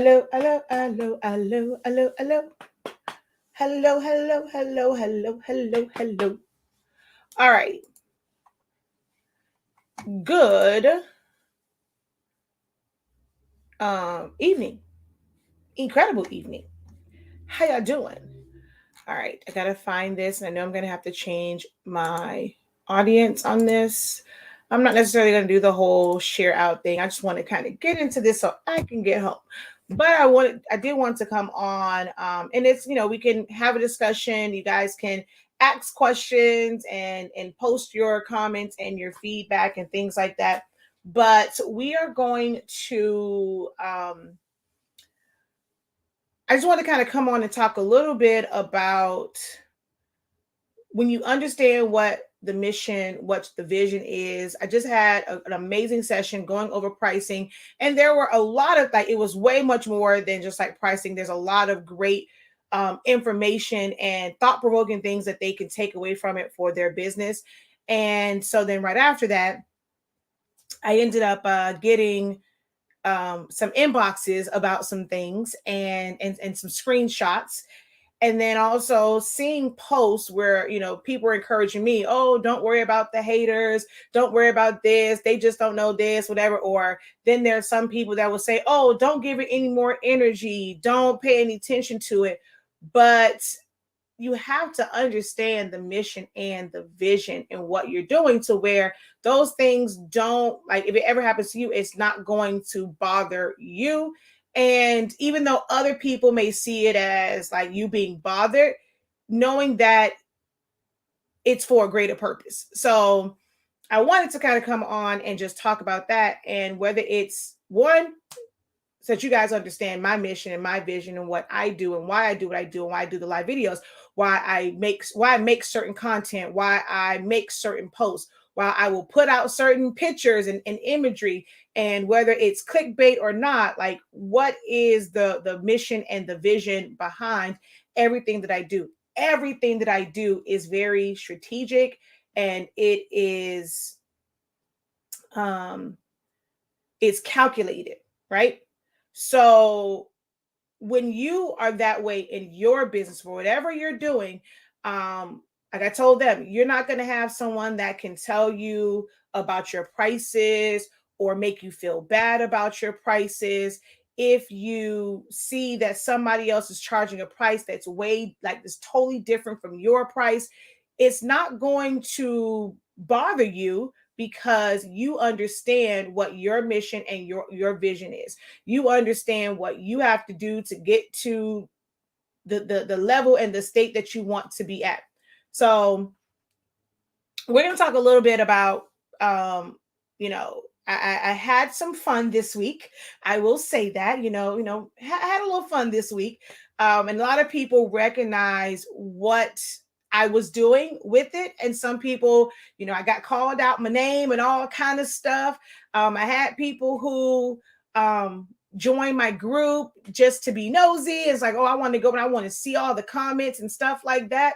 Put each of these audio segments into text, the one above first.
Hello, hello, hello, hello, hello, hello. Hello, hello, hello, hello, hello, hello. All right. Good evening. Incredible evening. How y'all doing? All right. I gotta find this. I know I'm gonna have to change my audience on this. I'm not necessarily gonna do the whole share out thing. I just want to kind of get into this so I can get home. But I did want to come on, and it's we can have a discussion. You guys can ask questions and post your comments and your feedback and things like that. But we are going to I just want to kind of come on and talk a little bit about when you understand what the mission, what the vision is. I just had an amazing session going over pricing, and there were a lot of it was way much more than just like pricing. There's a lot of great information and thought provoking things that they can take away from it for their business. And so then right after that, I ended up getting some inboxes about some things and some screenshots, and then also seeing posts where people are encouraging me, oh, don't worry about the haters, don't worry about this, they just don't know this, whatever. Or then there's some people that will say, oh, don't give it any more energy, don't pay any attention to it. But you have to understand the mission and the vision and what you're doing, to where those things don't, like, if it ever happens to you, it's not going to bother you. And even though other people may see it as like you being bothered, knowing that it's for a greater purpose. So I wanted to kind of come on and just talk about that, and whether it's one, so that you guys understand my mission and my vision and what I do and why I do what I do and why I do the live videos, why I make certain content, why I make certain posts, why I will put out certain pictures and imagery, and whether it's clickbait or not, like what is the mission and the vision behind everything that I do. Everything that I do is very strategic, and um it's calculated, right? So when you are that way in your business for whatever you're doing, like I told them, you're not going to have someone that can tell you about your prices or make you feel bad about your prices. If you see that somebody else is charging a price that's way like this totally different from your price, it's not going to bother you, because you understand what your mission and your vision is. You understand what you have to do to get to the level and the state that you want to be at. So we're going to talk a little bit about I had some fun this week. I will say that, had a little fun this week. And a lot of people recognize what I was doing with it. And some people, I got called out my name and all kind of stuff. I had people who join my group just to be nosy. It's like, oh, I want to go and I want to see all the comments and stuff like that.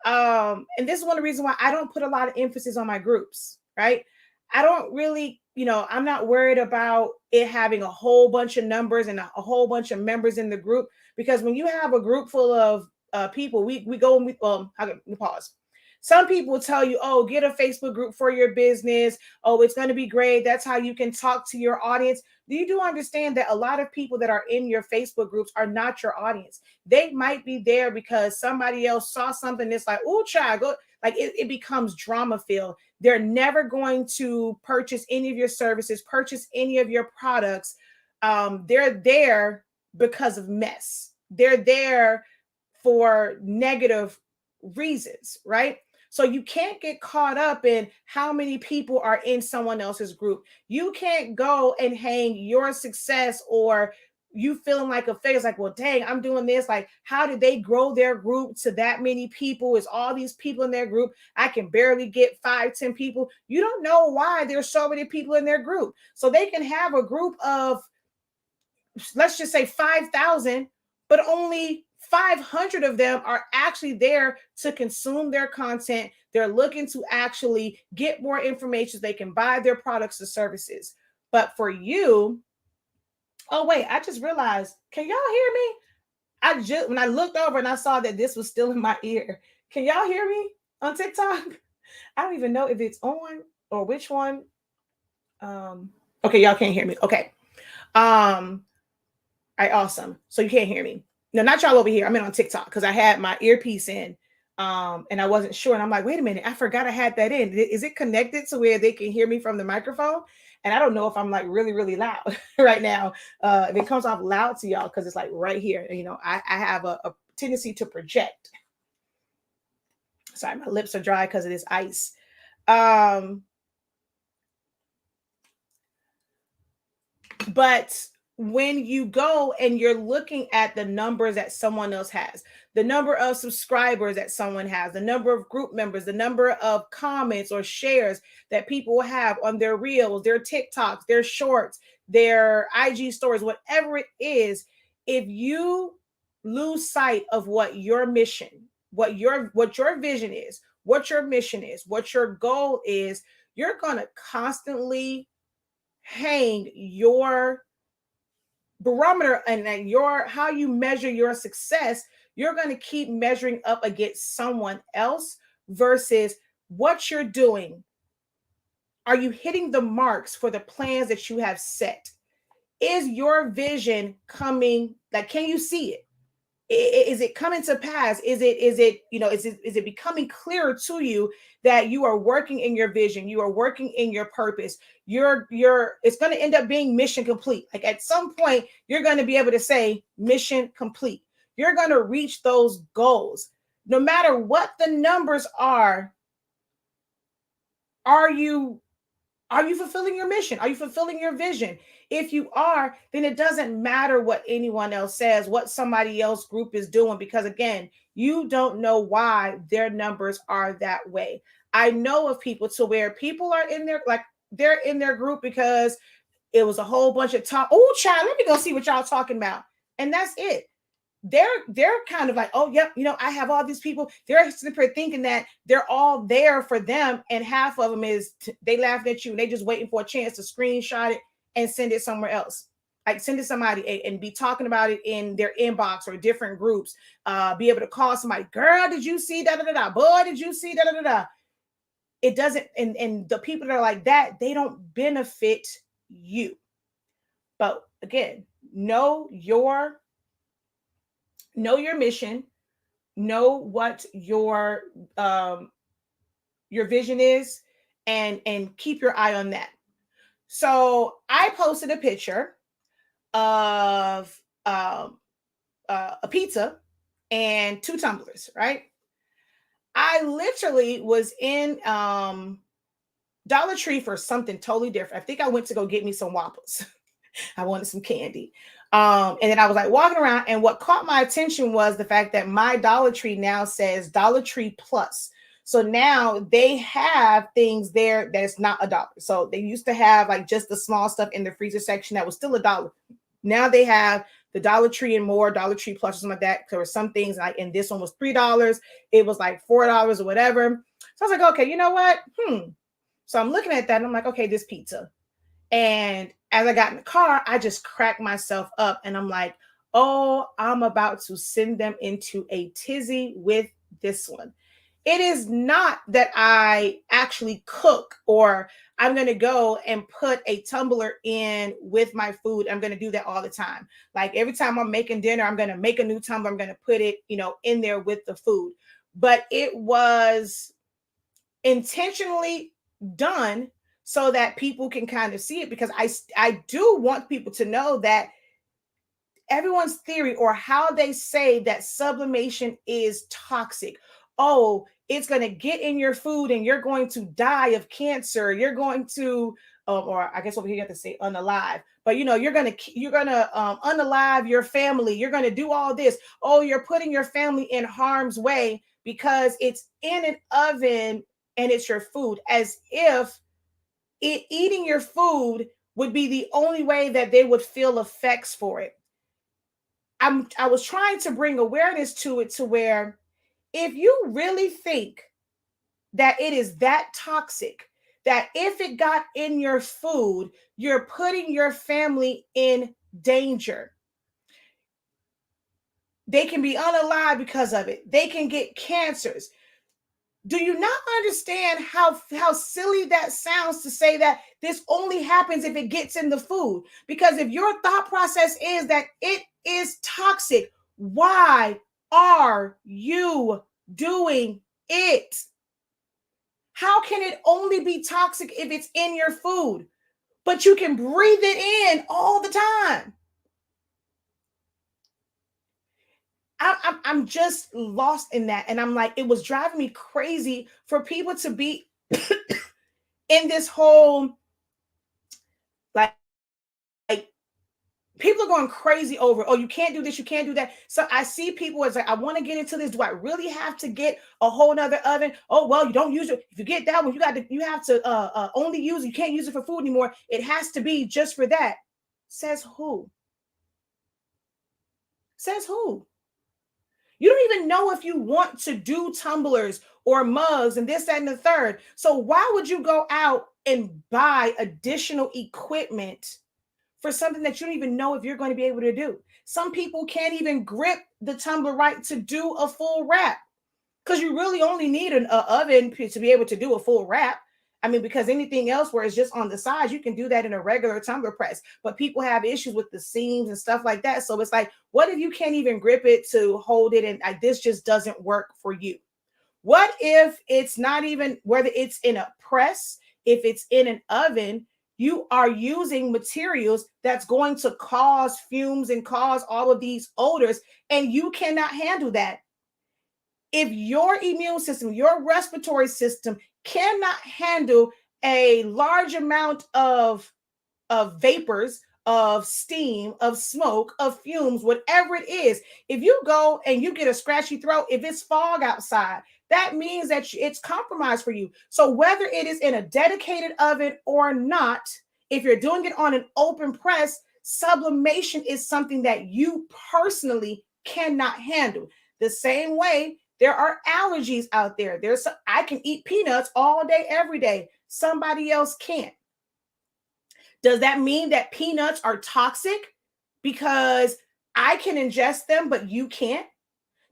And this is one of the reasons why I don't put a lot of emphasis on my groups, right? I don't really, I'm not worried about it having a whole bunch of numbers and a whole bunch of members in the group, because when you have a group full of people, we go and we pause. Some people tell you, oh, get a Facebook group for your business. Oh, it's going to be great. That's how you can talk to your audience. You do understand that a lot of people that are in your Facebook groups are not your audience. They might be there because somebody else saw something that's like, oh, child, go. Like it becomes drama filled. They're never going to purchase any of your services, purchase any of your products. They're there because of mess. They're there for negative reasons, right? So you can't get caught up in how many people are in someone else's group. You can't go and hang your success or you feeling like a failure. It's like, well, dang, I'm doing this. Like, how did they grow their group to that many people? Is all these people in their group? I can barely get 5-10 people. You don't know why there's so many people in their group. So they can have a group of, let's just say 5,000, but only 500 of them are actually there to consume their content. They're looking to actually get more information so they can buy their products or services. But for you, Oh wait, I just realized. Can y'all hear me? I just when I looked over and I saw that this was still in my ear. Can y'all hear me on TikTok? I don't even know if it's on or which one. Okay, y'all can't hear me. Okay. Um, I awesome. So you can't hear me. No, not y'all over here. I'm in on TikTok because I had my earpiece in. And I wasn't sure. And I'm like, wait a minute, I forgot I had that in. Is it connected to where they can hear me from the microphone? And I don't know if I'm like really, really loud right now. If it comes off loud to y'all, because it's like right here. You know, I have a tendency to project. Sorry, my lips are dry because of this ice. Um, but when you go and you're looking at the numbers that someone else has, the number of subscribers that someone has, the number of group members, the number of comments or shares that people have on their reels, their TikToks, their shorts, their IG stories, whatever it is, if you lose sight of what your mission, what your vision is, what your mission is, what your goal is, you're going to constantly hang your barometer and your how you measure your success. You're going to keep measuring up against someone else versus what you're doing. Are you hitting the marks for the plans that you have set? Is your vision coming, like, can you see it? Is it coming to pass? Is it becoming clearer to you that you are working in your vision, you are working in your purpose, you're it's going to end up being mission complete. Like at some point you're going to be able to say mission complete. You're going to reach those goals no matter what the numbers are. Are you are you fulfilling your mission? Are you fulfilling your vision? If you are, then it doesn't matter what anyone else says, what somebody else group is doing, because again, you don't know why their numbers are that way. I know of people to where people are in there, like they're in their group because it was a whole bunch of talk. Oh, child, let me go see what y'all talking about. And that's it. They're kind of like, oh yep, I have all these people. They're thinking that they're all there for them, and half of them is they laughing at you and they just waiting for a chance to screenshot it and send it somewhere else. Like send it somebody and be talking about it in their inbox or different groups. Be able to call somebody, girl, did you see da da da da? Boy, did you see da da da da? It doesn't, and the people that are like that, they don't benefit you. But again, know your mission, know what your vision is, and keep your eye on that. So I posted a picture of a pizza and two tumblers, right? I literally was in Dollar Tree for something totally different. I think I went to go get me some waffles. I wanted some candy. And then I was like walking around, and what caught my attention was the fact that my Dollar Tree now says Dollar Tree Plus. So now they have things there that's not $1. So they used to have like just the small stuff in the freezer section that was still $1. Now they have the Dollar Tree and more, Dollar Tree Plus or something like that. There were some things like, and this one was $3. It was like $4 or whatever. So I was like, okay, you know what? So I'm looking at that and I'm like, okay, this pizza. And as I got in the car, I just cracked myself up and I'm like, oh, I'm about to send them into a tizzy with this one. It is not that I actually cook or I'm going to go and put a tumbler in with my food. I'm going to do that all the time. Like every time I'm making dinner, I'm going to make a new tumbler. I'm going to put it, in there with the food. But it was intentionally done so that people can kind of see it, because I do want people to know that everyone's theory or how they say that sublimation is toxic. Oh, it's going to get in your food and you're going to die of cancer. You're going to, or I guess over here you have to say unalive, but you're gonna unalive your family. You're going to do all this. Oh, you're putting your family in harm's way because it's in an oven and it's your food, as if eating your food would be the only way that they would feel effects for it. I was trying to bring awareness to it, to where if you really think that it is that toxic, that if it got in your food, you're putting your family in danger. They can be unalive because of it. They can get cancers. Do you not understand how silly that sounds to say that this only happens if it gets in the food? Because if your thought process is that it is toxic, why are you doing it? How can it only be toxic if it's in your food, but you can breathe it in all the time? I'm just lost in that. And I'm like, it was driving me crazy for people to be in this whole like, like people are going crazy over, oh, you can't do this, you can't do that. So I see people as like, I want to get into this. Do I really have to get a whole nother oven? Oh, well, you don't use it. If you get that one, you have to only use it. You can't use it for food anymore. It has to be just for that. Says who? Says who? You don't even know if you want to do tumblers or mugs and this, that, and the third. So why would you go out and buy additional equipment for something that you don't even know if you're going to be able to do? Some people can't even grip the tumbler right to do a full wrap, because you really only need an oven to be able to do a full wrap. I mean, because anything else where it's just on the sides, you can do that in a regular tumbler press. But people have issues with the seams and stuff like that. So it's like, what if you can't even grip it to hold it and like, this just doesn't work for you? What if it's not even, whether it's in a press, if it's in an oven, you are using materials that's going to cause fumes and cause all of these odors, and you cannot handle that. If your immune system, your respiratory system cannot handle a large amount of vapors, of steam, of smoke, of fumes, whatever it is, if you go and you get a scratchy throat, if it's fog outside, that means that it's compromised for you. So whether it is in a dedicated oven or not, if you're doing it on an open press, sublimation is something that you personally cannot handle. The same way there are allergies out there. I can eat peanuts all day, every day. Somebody else can't. Does that mean that peanuts are toxic because I can ingest them, but you can't?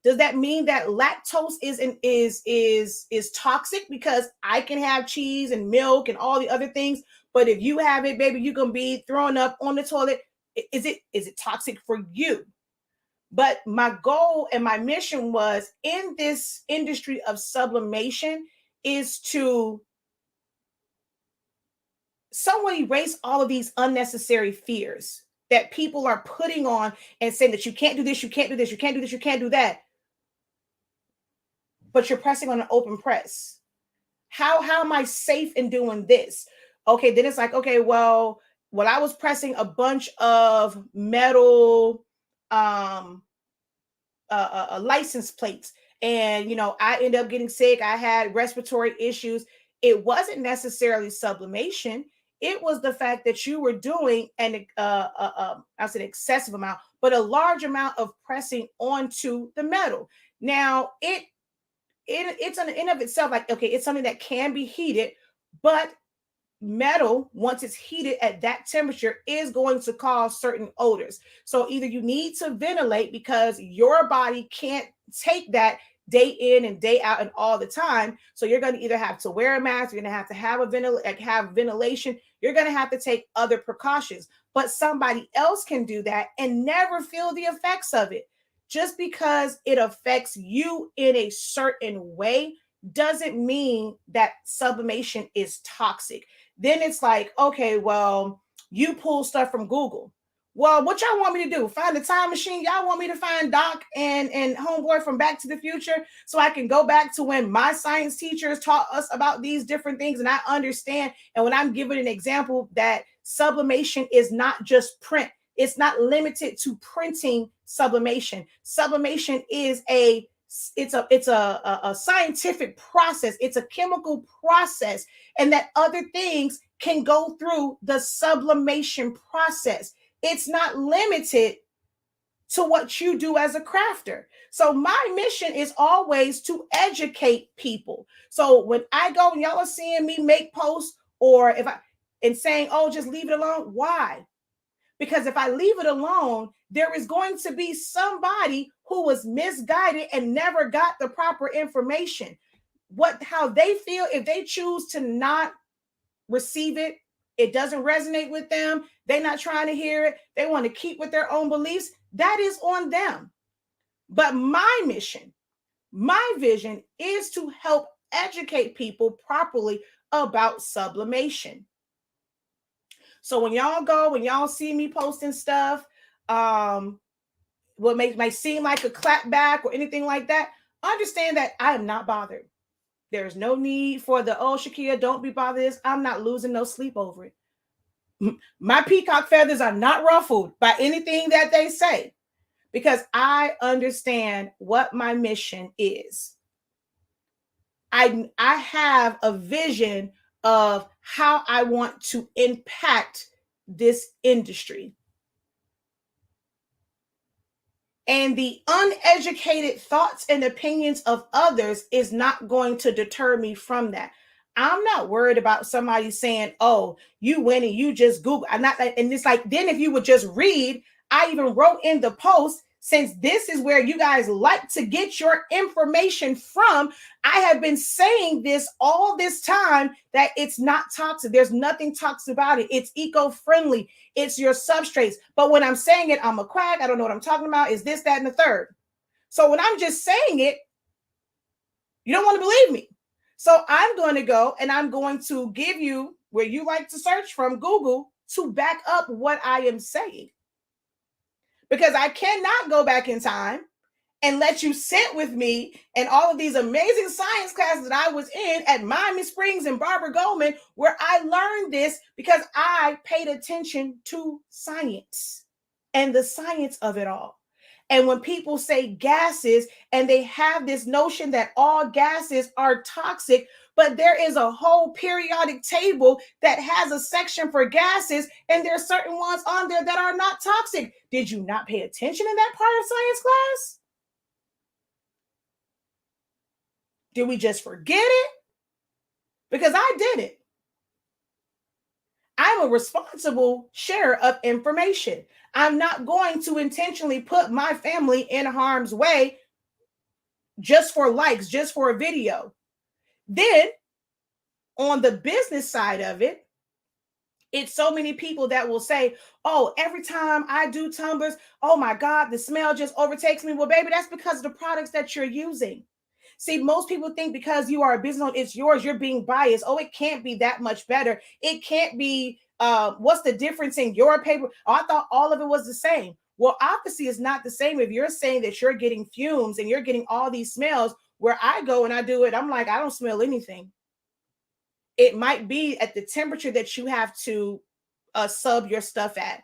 Does that mean that lactose is toxic because I can have cheese and milk and all the other things, but if you have it, baby, you're gonna be throwing up on the toilet? Is it toxic for you? But my goal and my mission was in this industry of sublimation is to somewhat erase all of these unnecessary fears that people are putting on and saying that you can't do this, you can't do this, you can't do this, you can't do that. But you're pressing on an open press. How am I safe in doing this? Okay, then it's like, okay, well, I was pressing a bunch of metal license plates, and I ended up getting sick. I had respiratory issues. It wasn't necessarily sublimation. It was the fact that you were doing I said excessive amount, but a large amount of pressing onto the metal. Now it's in and of itself, like, okay, it's something that can be heated, but metal, once it's heated at that temperature, is going to cause certain odors. So either you need to ventilate because your body can't take that day in and day out and all the time. So you're going to either have to wear a mask, you're going to have have ventilation, you're going to have to take other precautions. But somebody else can do that and never feel the effects of it. Just because it affects you in a certain way doesn't mean that sublimation is toxic. Then it's like, okay, well, you pull stuff from Google. Well, what y'all want me to do? Find the time machine? Y'all want me to find Doc and Homeboy from Back to the Future so I can go back to when my science teachers taught us about these different things and I understand? And when I'm giving an example that sublimation is not just print, it's not limited to printing sublimation. Sublimation is a scientific process. It's a chemical process, and that other things can go through the sublimation process. It's not limited to what you do as a crafter. So my mission is always to educate people. So when I go and y'all are seeing me make posts, or if I and saying, oh, just leave it alone, why? Because if I leave it alone, there is going to be somebody who was misguided and never got the proper information. How they feel, if they choose to not receive it, it doesn't resonate with them, they're not trying to hear it, they want to keep with their own beliefs, that is on them. But my mission, my vision is to help educate people properly about sublimation. So when y'all see me posting stuff, what might seem like a clapback or anything like that, understand that I am not bothered. There's no need for the, oh, Shakia, don't be bothered. I'm not losing no sleep over it. My peacock feathers are not ruffled by anything that they say, because I understand what my mission is. I have a vision of how I want to impact this industry. And the uneducated thoughts and opinions of others is not going to deter me from that. I'm not worried about somebody saying, oh, you went and you just Google. I'm not, and it's like, then if you would just read, I even wrote in the post, since this is where you guys like to get your information from, I have been saying this all this time, that it's not toxic. There's nothing toxic about it. It's eco-friendly. It's your substrates. But when I'm saying it, I'm a quack. I don't know what I'm talking about. Is this, that, and the third. So when I'm just saying it, you don't want to believe me. So I'm going to go and I'm going to give you where you like to search from Google to back up what I am saying. Because I cannot go back in time and let you sit with me and all of these amazing science classes that I was in at Miami Springs and Barbara Goldman, where I learned this because I paid attention to science and the science of it all. And when people say gases, and they have this notion that all gases are toxic, but there is a whole periodic table that has a section for gases, and there are certain ones on there that are not toxic. Did you not pay attention in that part of science class? Did we just forget it? Because I did it. I'm a responsible sharer of information. I'm not going to intentionally put my family in harm's way just for likes, just for a video. Then on the business side of it, it's so many people that will say, oh, every time I do tumblers, oh my God, the smell just overtakes me. Well, baby, that's because of the products that you're using. See, most people think because you are a business owner, it's yours, you're being biased. Oh, it can't be that much better. It can't be, what's the difference in your paper? Oh, I thought all of it was the same. Well, obviously it's not the same. If you're saying that you're getting fumes and you're getting all these smells, where I go and I do it, I'm like, I don't smell anything. It might be at the temperature that you have to sub your stuff at.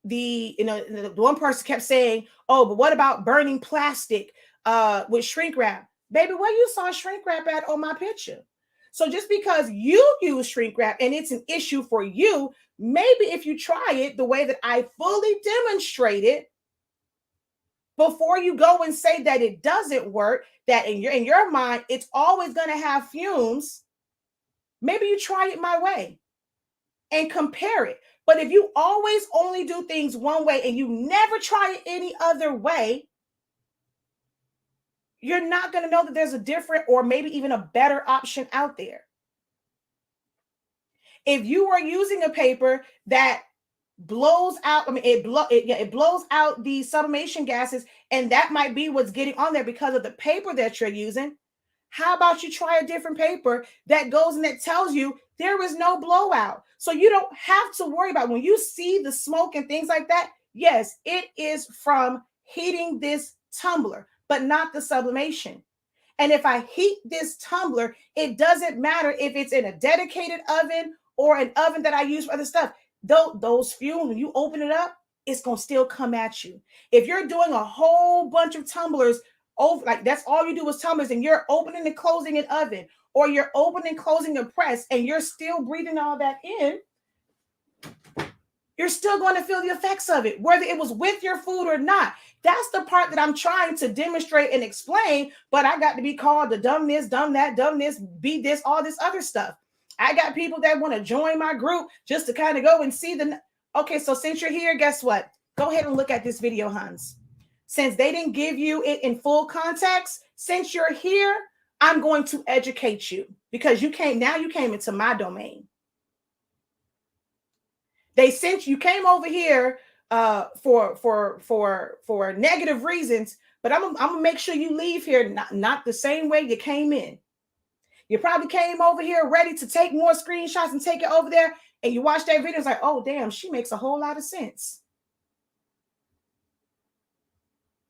The one person kept saying, oh, but what about burning plastic with shrink wrap? Baby, where you saw shrink wrap at on my picture? So just because you use shrink wrap and it's an issue for you, maybe if you try it the way that I fully demonstrated, before you go and say that it doesn't work, that in your mind it's always going to have fumes, maybe you try it my way and compare it. But if you always only do things one way and you never try it any other way, you're not going to know that there's a different or maybe even a better option out there. If you are using a paper that blows out, it blows out the sublimation gases, and that might be what's getting on there because of the paper that you're using, how about you try a different paper that goes and that tells you there is no blowout? So you don't have to worry about when you see the smoke and things like that. Yes, it is from heating this tumbler, but not the sublimation. And if I heat this tumbler, it doesn't matter if it's in a dedicated oven or an oven that I use for other stuff. Those fumes, when you open it up, it's going to still come at you. If you're doing a whole bunch of tumblers over, like that's all you do is tumblers, and you're opening and closing an oven, or you're opening and closing a press, and you're still breathing all that in, you're still going to feel the effects of it, whether it was with your food or not. That's the part that I'm trying to demonstrate and explain, but I got to be called the dumb this, dumb that, dumb this, be this, all this other stuff. I got people that want to join my group just to kind of go and see Okay, so since you're here, guess what? Go ahead and look at this video, Hans. Since they didn't give you it in full context, since you're here, I'm going to educate you because you came into my domain. They sent you came over here for negative reasons, but I'm gonna make sure you leave here not the same way you came in. You probably came over here ready to take more screenshots and take it over there, and you watch that video, it's like, oh damn, she makes a whole lot of sense.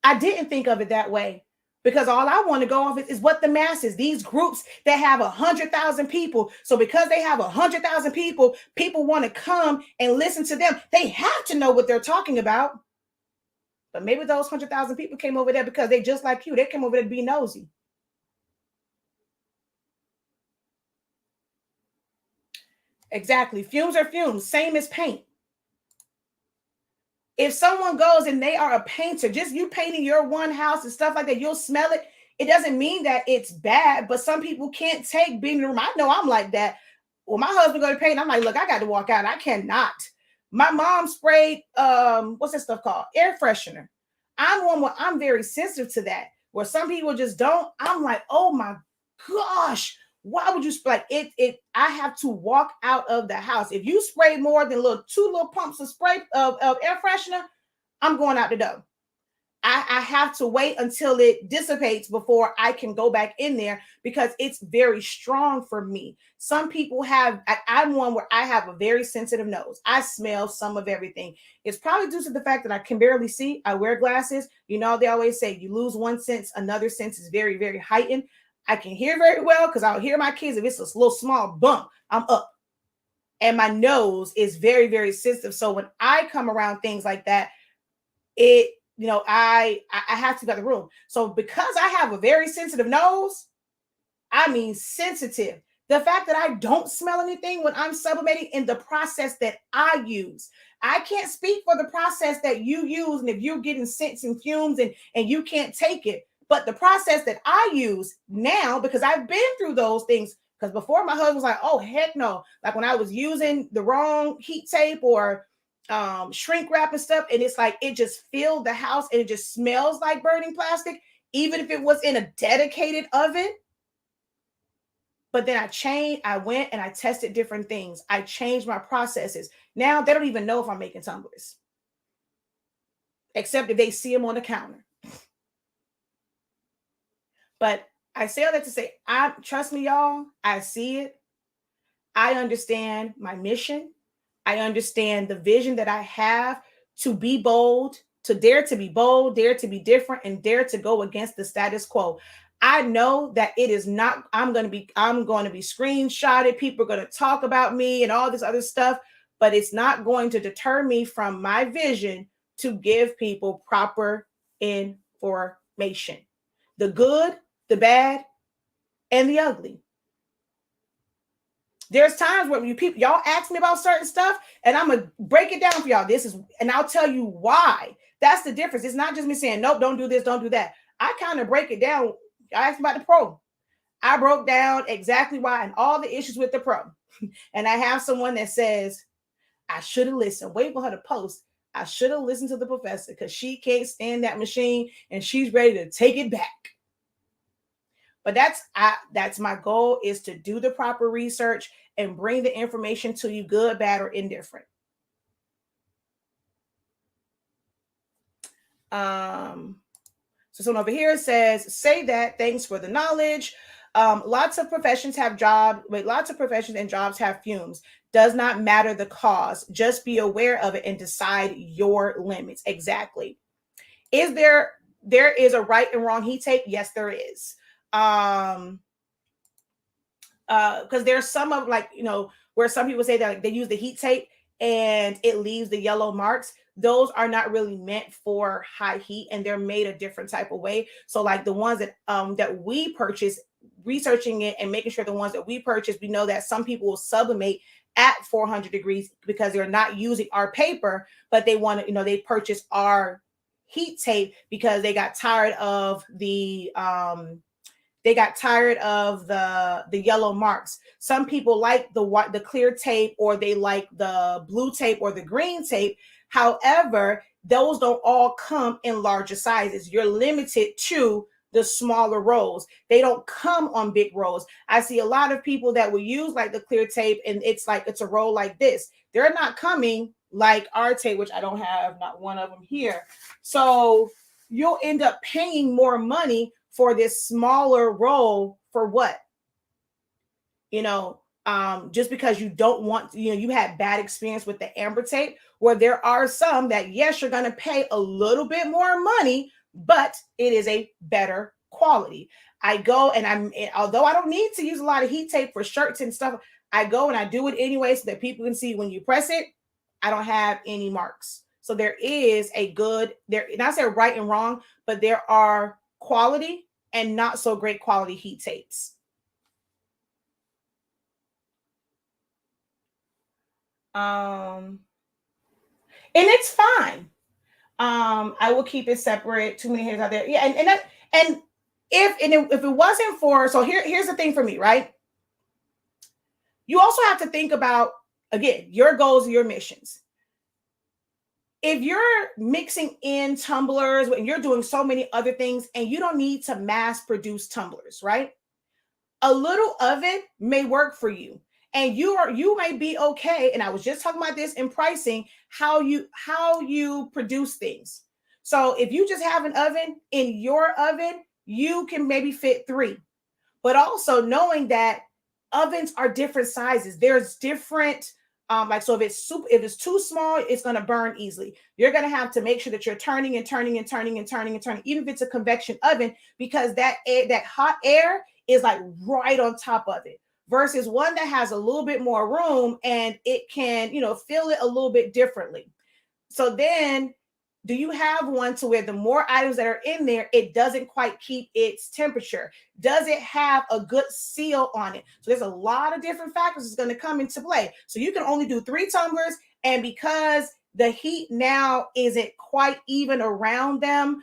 I didn't think of it that way because all I want to go off is what the masses, these groups that have 100,000 people. So because they have 100,000 people, people want to come and listen to them. They have to know what they're talking about. But maybe those 100,000 people came over there because they just like you. They came over there to be nosy. Exactly. Fumes are fumes. Same as paint. If someone goes and they are a painter, just you painting your one house and stuff like that, you'll smell it. It doesn't mean that it's bad, but some people can't take being in the room. I know I'm like that. Well, my husband go to paint. I'm like, look, I got to walk out. I cannot. My mom sprayed what's that stuff called? Air freshener. I'm one where I'm very sensitive to that. Where some people just don't. I'm like, oh my gosh, why would you spray it? I have to walk out of the house. If you spray more than two little pumps of spray of air freshener, I'm going out the door. I have to wait until it dissipates before I can go back in there because it's very strong for me. Some people have, I'm one where I have a very sensitive nose. I smell some of everything. It's probably due to the fact that I can barely see. I wear glasses. You know, they always say you lose one sense, another sense is very, very heightened. I can hear very well because I'll hear my kids. If it's a little small bump, I'm up. And my nose is very, very sensitive. So when I come around things like that, I have to go to the room. So because I have a very sensitive nose, I mean sensitive. The fact that I don't smell anything when I'm sublimating in the process that I use. I can't speak for the process that you use. And if you're getting scents and fumes and you can't take it. But the process that I use now, because I've been through those things, because before my husband was like, oh, heck no. Like when I was using the wrong heat tape or shrink wrap and stuff, and it's like it just filled the house and it just smells like burning plastic, even if it was in a dedicated oven. But then I went and I tested different things. I changed my processes. Now they don't even know if I'm making tumblers, except if they see them on the counter. But I say all that to say, trust me, y'all, I see it. I understand my mission. I understand the vision that I have to be bold, to dare to be bold, dare to be different, and dare to go against the status quo. I know that it is not, I'm going to be screenshotted. People are going to talk about me and all this other stuff, but it's not going to deter me from my vision to give people proper information. The good, the bad, and the ugly. There's times where y'all ask me about certain stuff and I'm gonna break it down for y'all. And I'll tell you why. That's the difference. It's not just me saying, nope, don't do this, don't do that. I kind of break it down. I asked about the pro. I broke down exactly why and all the issues with the pro. And I have someone that says, I should have listened. Wait for her to post. I should have listened to the professor because she can't stand that machine and she's ready to take it back. But that's my goal, is to do the proper research and bring the information to you, good, bad, or indifferent. So someone over here says, say that, thanks for the knowledge. Lots of professions and jobs have fumes. Does not matter the cause. Just be aware of it and decide your limits. Exactly. There is a right and wrong heat tape? Yes, there is. Because there's some of, like, where some people say that, like, they use the heat tape and it leaves the yellow marks. Those are not really meant for high heat and they're made a different type of way. So like the ones that we purchase, researching it and making sure the ones that we purchase, we know that some people will sublimate at 400 degrees because they're not using our paper, but they want to, they purchase our heat tape because they got tired of the they got tired of the yellow marks. Some people like the clear tape, or they like the blue tape or the green tape. However, those don't all come in larger sizes. You're limited to the smaller rolls. They don't come on big rolls. I see a lot of people that will use like the clear tape, and it's like it's a roll like this. They're not coming like our tape, which I don't have not one of them here. So you'll end up paying more money for this smaller roll for what? You know, just because you don't want, you had bad experience with the amber tape, where there are some that, yes, you're going to pay a little bit more money, but it is a better quality. I go and although I don't need to use a lot of heat tape for shirts and stuff, I go and I do it anyway so that people can see when you press it, I don't have any marks. So there is a good, not say right and wrong, but there are quality and not so great quality heat tapes. And it's fine. I will keep it separate. Too many haters out there. Yeah, and if it wasn't for, so here's the thing for me, right? You also have to think about, again, your goals and your missions. If you're mixing in tumblers and you're doing so many other things, and you don't need to mass produce tumblers, right? A little of it may work for you, and you may be okay. And I was just talking about this in pricing, how you produce things. So if you just have an oven, in your oven you can maybe fit 3, but also knowing that ovens are different sizes. There's different, like, so if it's too small, it's going to burn easily. You're going to have to make sure that you're turning and turning and turning and turning and turning, even if it's a convection oven, because that hot air is like right on top of it, versus one that has a little bit more room and it can, feel it a little bit differently. So then, do you have one to where the more items that are in there, it doesn't quite keep its temperature? Does it have a good seal on it? So there's a lot of different factors that's going to come into play. So you can only do 3 tumblers, and because the heat now isn't quite even around them,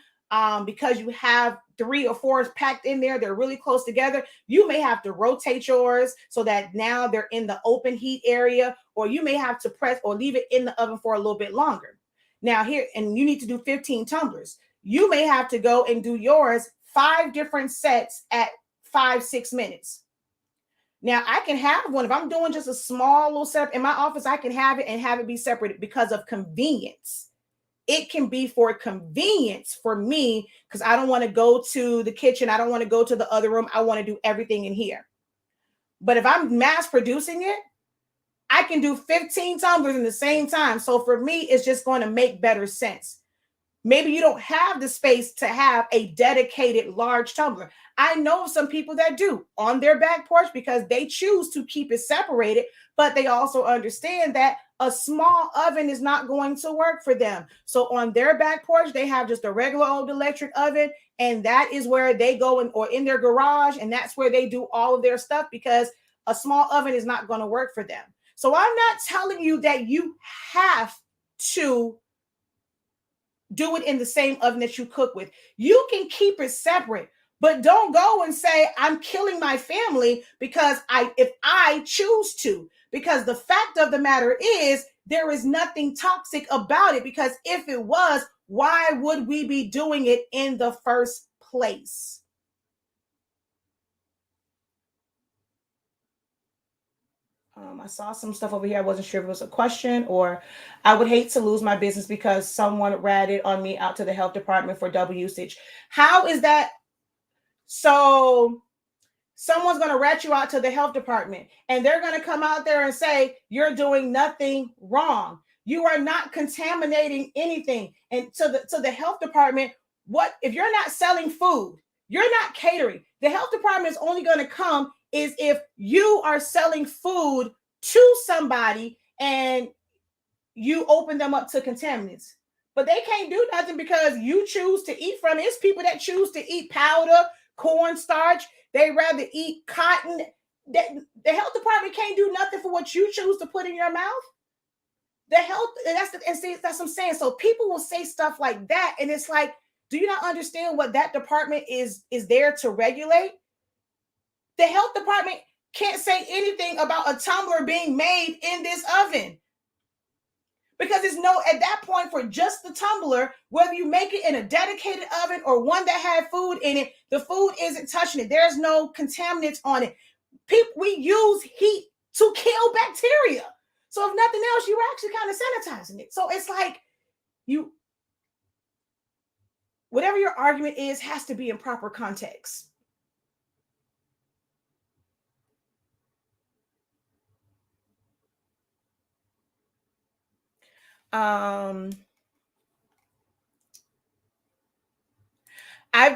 because you have 3 or 4 packed in there, they're really close together, you may have to rotate yours so that now they're in the open heat area, or you may have to press or leave it in the oven for a little bit longer. Now here, and you need to do 15 tumblers. You may have to go and do yours 5 different sets at 5-6 minutes. Now I can have one, if I'm doing just a small little setup in my office, I can have it and have it be separated because of convenience. It can be for convenience for me, because I don't want to go to the kitchen. I don't want to go to the other room. I want to do everything in here. But if I'm mass producing it, I can do 15 tumblers in the same time. So for me, it's just going to make better sense. Maybe you don't have the space to have a dedicated large tumbler. I know some people that do on their back porch because they choose to keep it separated, but they also understand that a small oven is not going to work for them. So on their back porch, they have just a regular old electric oven, and that is where they go or in their garage, and that's where they do all of their stuff, because a small oven is not going to work for them. So I'm not telling you that you have to do it in the same oven that you cook with. You can keep it separate, but don't go and say, I'm killing my family because if I choose to, because the fact of the matter is there is nothing toxic about it, because if it was, why would we be doing it in the first place? I saw some stuff over here. I wasn't sure if it was a question, or I would hate to lose my business because someone ratted on me out to the health department for double usage. How is that? So someone's going to rat you out to the health department, and they're going to come out there and say, you're doing nothing wrong. You are not contaminating anything. And to the health department, what if you're not selling food? You're not catering. The health department is only going to come is if you are selling food to somebody and you open them up to contaminants. But they can't do nothing because you choose to eat from it. It's people that choose to eat powder, cornstarch. They rather eat cotton. The health department can't do nothing for what you choose to put in your mouth. The health, that's what I'm saying. So people will say stuff like that, and it's like, do you not understand what that department is there to regulate? The health department can't say anything about a tumbler being made in this oven. Because it's no, at that point, for just the tumbler, whether you make it in a dedicated oven or one that had food in it, the food isn't touching it. There's no contaminants on it. We use heat to kill bacteria. So if nothing else, you were actually kind of sanitizing it. So it's like whatever your argument is has to be in proper context. I've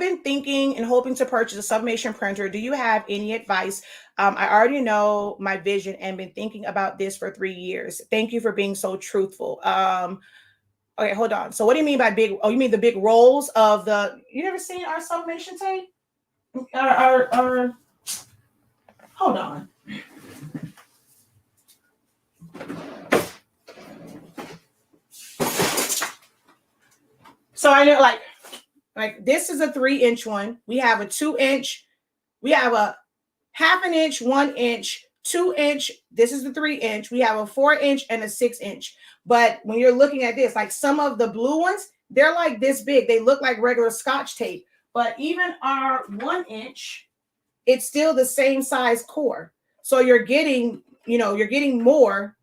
been thinking and hoping to purchase a sublimation printer. Do you have any advice? I already know my vision and been thinking about this for 3 years. Thank you for being so truthful. Okay, hold on. So what do you mean by big? Oh, you mean the big rolls of the, you never seen our sublimation tape? Our hold on. So I know like this is a 3-inch one. We have a 2-inch, we have a 1/2 inch, 1 inch, 2-inch. This is the 3-inch. We have a 4-inch and a 6-inch. But when you're looking at this, like some of the blue ones, they're like this big. They look like regular Scotch tape. But even our 1-inch, it's still the same size core. So you're getting more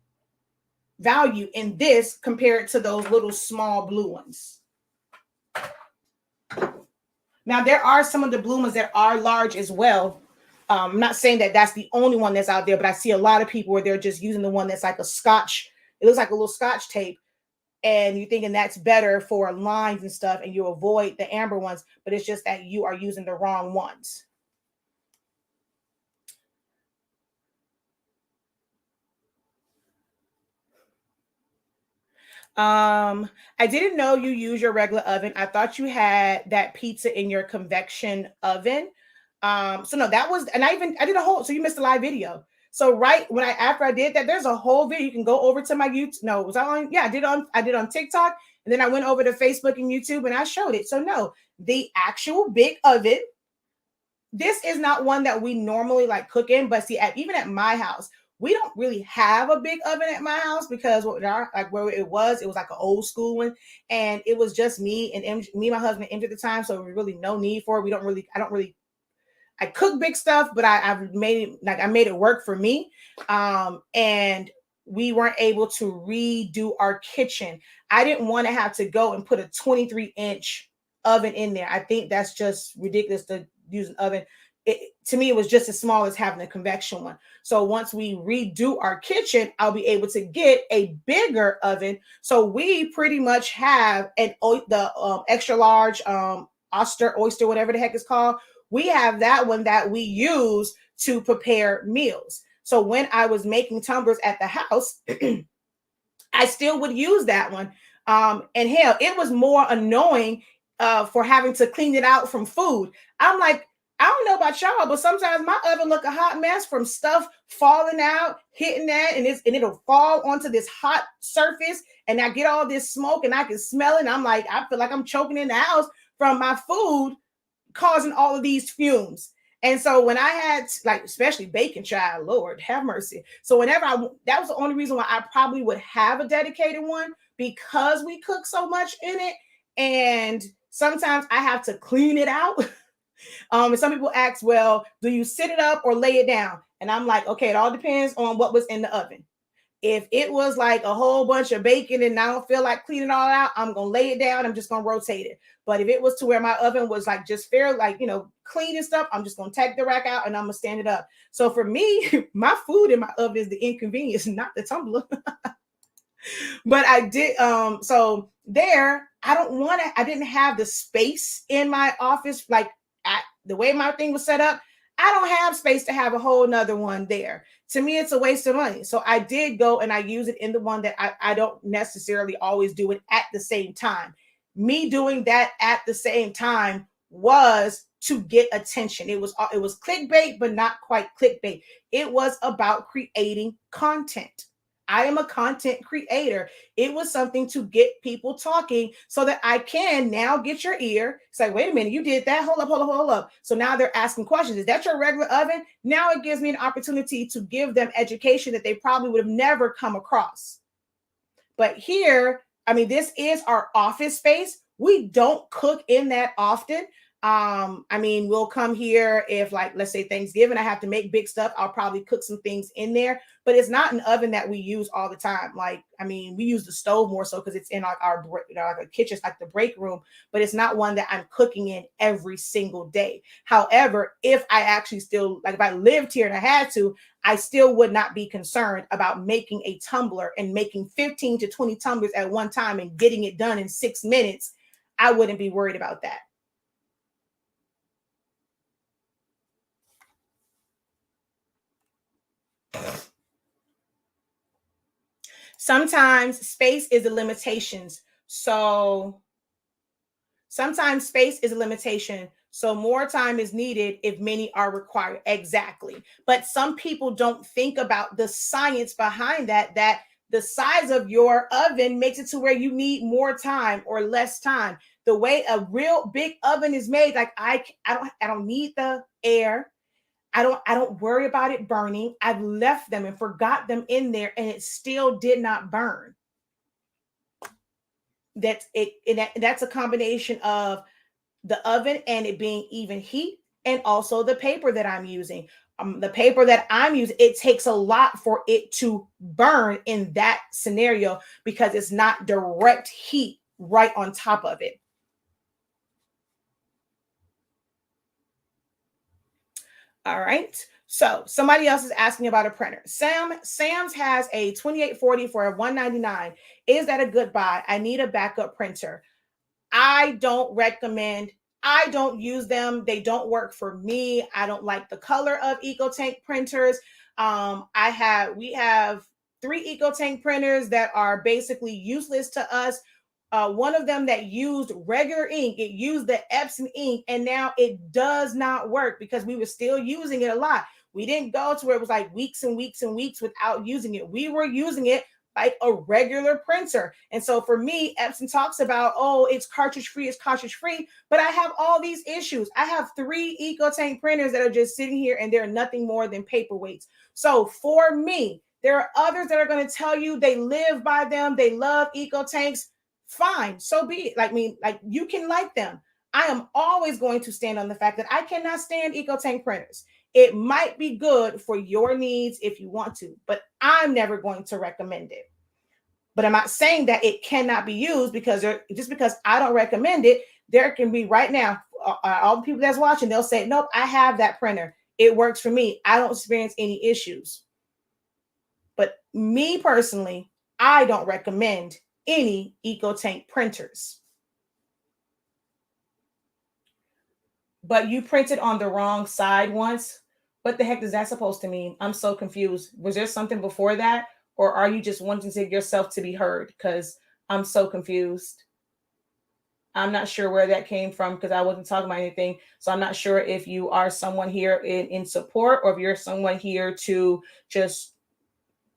value in this compared to those little small blue ones. Now, there are some of the blue ones that are large as well. I'm not saying that that's the only one that's out there, but I see a lot of people where they're just using the one that's like a Scotch. It looks like a little Scotch tape, and you're thinking that's better for lines and stuff, and you avoid the amber ones, but it's just that you are using the wrong ones. I didn't know you use your regular oven. I thought you had that pizza in your convection oven. So no, that was, and I did a whole, so you missed a live video. So right when after I did that, there's a whole video. You can go over to my YouTube. No, it was on, yeah, I did on TikTok, and then I went over to Facebook and YouTube and I showed it. So no, the actual big oven, this is not one that we normally like cook in, but see, even at my house, we don't really have a big oven at my house because where it was like an old school one, and it was just me and me and my husband at the time, so there was really no need for it. I cook big stuff, but I've made it work for me, and we weren't able to redo our kitchen. I didn't want to have to go and put a 23-inch oven in there. I think that's just ridiculous to use an oven. To me, it was just as small as having a convection one. So once we redo our kitchen, I'll be able to get a bigger oven. So we pretty much have the extra large oyster, whatever the heck it's called. We have that one that we use to prepare meals. So when I was making tumblers at the house, I still would use that one. And hell, it was more annoying for having to clean it out from food. I'm like, I don't know about y'all, but sometimes my oven look a hot mess from stuff falling out, hitting that, and it'll fall onto this hot surface, and I get all this smoke, and I can smell it. And I'm like, I feel like I'm choking in the house from my food causing all of these fumes. And so when I had, like, especially bacon, child, Lord have mercy. So whenever that was the only reason why I probably would have a dedicated one, because we cook so much in it, and sometimes I have to clean it out. And some people ask, well, do you sit it up or lay it down? And I'm like, okay, it all depends on what was in the oven. If it was like a whole bunch of bacon and I don't feel like cleaning it all out, I'm going to lay it down. I'm just going to rotate it. But if it was to where my oven was like just fair, like, clean and stuff, I'm just going to take the rack out and I'm going to stand it up. So for me, my food in my oven is the inconvenience, not the tumbler. But I did, so there, I didn't have the space in my office, like the way my thing was set up. I don't have space to have a whole nother one there. To me, it's a waste of money. So I did go and I use it in the one that I don't necessarily always do it at the same time. Me doing that at the same time was to get attention. It was clickbait, but not quite clickbait. It was about creating content. I am a content creator. It was something to get people talking so that I can now get your ear. It's like, wait a minute, you did that. Hold up, hold up, hold up. So now they're asking questions. Is that your regular oven? Now it gives me an opportunity to give them education that they probably would have never come across. But here, I mean, this is our office space. We don't cook in that often. I mean, we'll come here if, like, let's say Thanksgiving, I have to make big stuff. I'll probably cook some things in there, but it's not an oven that we use all the time. Like, I mean, we use the stove more so because it's in like our, like a kitchen, like the break room, but it's not one that I'm cooking in every single day. However, if I actually still, like, if I lived here and I had to, I still would not be concerned about making a tumbler and making 15 to 20 tumblers at one time and getting it done in 6 minutes. I wouldn't be worried about that. Sometimes space is a limitations. So sometimes space is a limitation. So more time is needed if many are required. Exactly. But some people don't think about the science behind that, that the size of your oven makes it to where you need more time or less time. The way a real big oven is made, like I don't need the air. I don't worry about it burning. I've left them and forgot them in there and it still did not burn. That's a combination of the oven and it being even heat, and also the paper that I'm using. The paper that I'm using, it takes a lot for it to burn in that scenario because it's not direct heat right on top of it. All right. So somebody else is asking about a printer. Sam's has a 2840 for a 199. Is that a good buy? I need a backup printer. I don't recommend. I don't use them. They don't work for me. I don't like the color of EcoTank printers. We have three EcoTank printers that are basically useless to us. One of them that used regular ink, it used the Epson ink, and now it does not work because we were still using it a lot. We didn't go to where it was like weeks and weeks and weeks without using it. We were using it like a regular printer. And so for me, Epson talks about, oh, it's cartridge free, but I have all these issues. I have three EcoTank printers that are just sitting here and they're nothing more than paperweights. So for me, there are others that are going to tell you they live by them, they love EcoTanks. Fine, so be it. Like, I mean, like, you can like them. I am always going to stand on the fact that I cannot stand EcoTank printers. It might be good for your needs if you want to, but I'm never going to recommend it. But I'm not saying that it cannot be used because just because I don't recommend it, there can be right now, all the people that's watching, they'll say, nope, I have that printer. It works for me. I don't experience any issues. But me personally, I don't recommend any EcoTank printers. But you printed on the wrong side once. What the heck is that supposed to mean? I'm so confused. Was there something before that? Or are you just wanting to yourself to be heard? Because I'm so confused. I'm not sure where that came from because I wasn't talking about anything. So I'm not sure if you are someone here in support or if you're someone here to just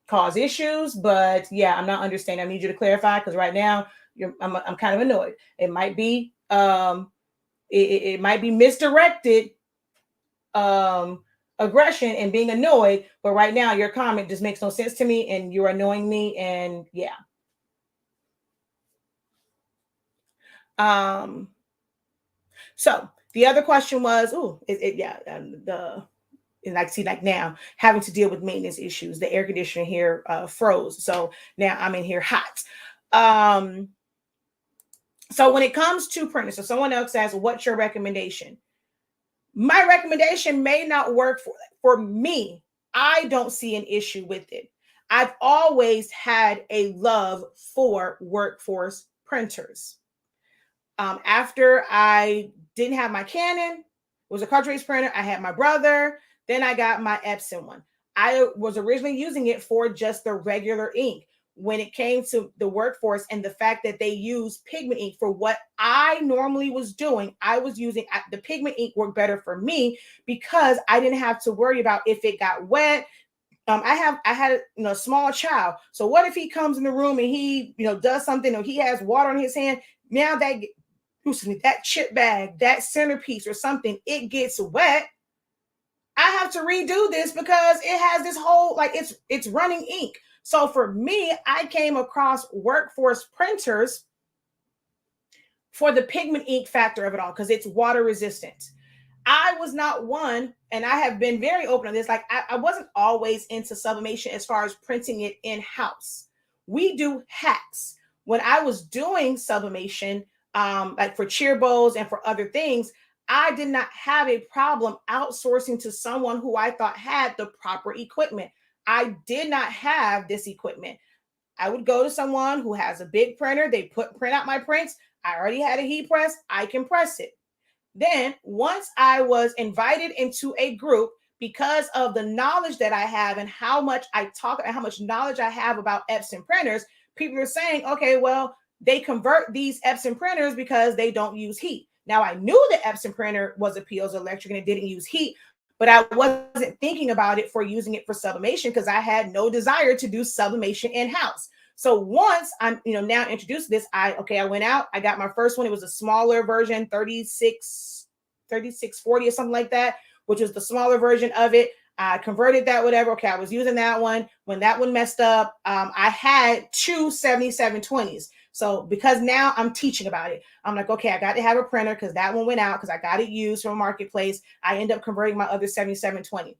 cause issues. But yeah, I'm not understanding. I need you to clarify because right now I'm kind of annoyed. It might be it might be misdirected aggression and being annoyed, but right now your comment just makes no sense to me and you're annoying me. And yeah. So the other question was, and like, see, like now having to deal with maintenance issues, the air conditioner here froze, so now I'm in here hot. So when it comes to printing, so someone else says, what's your recommendation? My recommendation may not work for me. I don't see an issue with it. I've always had a love for workforce printers. After I didn't have my Canon, it was a cartridge printer. I had my brother. Then I got my Epson one. I was originally using it for just the regular ink. When it came to the workforce and the fact that they use pigment ink for what I normally was doing, I was using the pigment ink worked better for me because I didn't have to worry about if it got wet, I had a small child. So what if he comes in the room and he does something, or he has water on his hand? Now that chip bag, that centerpiece or something, it gets wet. I have to redo this because it has this whole, like, it's running ink. So for me, I came across Workforce printers for the pigment ink factor of it all, because it's water resistant. I was not one, and I have been very open on this. Like, I wasn't always into sublimation as far as printing it in house. We do hacks. When I was doing sublimation, like for cheer bowls and for other things, I did not have a problem outsourcing to someone who I thought had the proper equipment. I did not have this equipment. I would go to someone who has a big printer. They print out my prints. I already had a heat press. I can press it. Then, once I was invited into a group, because of the knowledge that I have and how much I talk and how much knowledge I have about Epson printers, people are saying, okay, well, they convert these Epson printers because they don't use heat. Now, I knew the Epson printer was a piezoelectric and it didn't use heat, but I wasn't thinking about it for using it for sublimation because I had no desire to do sublimation in-house. So once I'm, now introduced to this, I went out, I got my first one. It was a smaller version, 3640 or something like that, which was the smaller version of it. I converted that, whatever. Okay, I was using that one. When that one messed up, I had two 7720s. So because now I'm teaching about it, I'm like, okay, I got to have a printer because that one went out because I got it used from a marketplace. I end up converting my other 7720.